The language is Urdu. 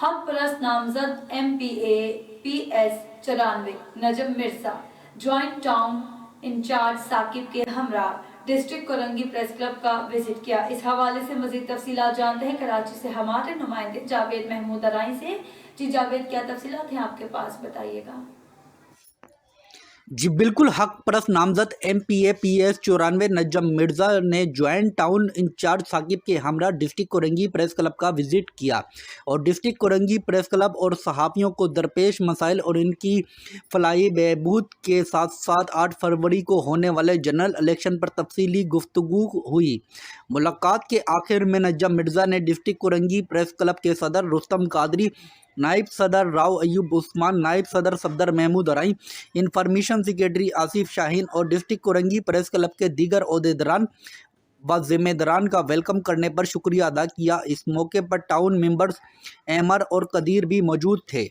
حق پرست نامزد MPA-PS94 Najam Mirza joint town in charge Saqib کے ہمراہ ڈسٹرکٹ کورنگی پریس کلب کا وزٹ کیا۔ اس حوالے سے مزید تفصیلات جانتے ہیں کراچی سے ہمارے نمائندے جاوید محمود ارائیں سے۔ جی جاوید، کیا تفصیلات ہیں آپ کے پاس، بتائیے گا۔ جی بالکل، حق پرست نامزد MPA-PS94 نجم مرزا نے جوائنٹ ٹاؤن انچارج ثاقب کے ہمراہ ڈسٹرکٹ کورنگی پریس کلب کا وزٹ کیا اور ڈسٹرکٹ کورنگی پریس کلب اور صحافیوں کو درپیش مسائل اور ان کی فلاحی بہبود کے ساتھ ساتھ 8 فروری کو ہونے والے جنرل الیکشن پر تفصیلی گفتگو ہوئی۔ ملاقات کے آخر میں نجم مرزا نے ڈسٹرکٹ کورنگی پریس کلب کے صدر رستم قادری، نائب صدر راؤ ایوب عثمان، نائب صدر صفدر محمود ارائیں، انفارمیشن سیکریٹری آصف شاہین اور ڈسٹرکٹ کورنگی پریس کلب کے دیگر عہدیداران و ذمہ داران کا ویلکم کرنے پر شکریہ ادا کیا۔ اس موقع پر ٹاؤن ممبرز عمر اور قدیر بھی موجود تھے۔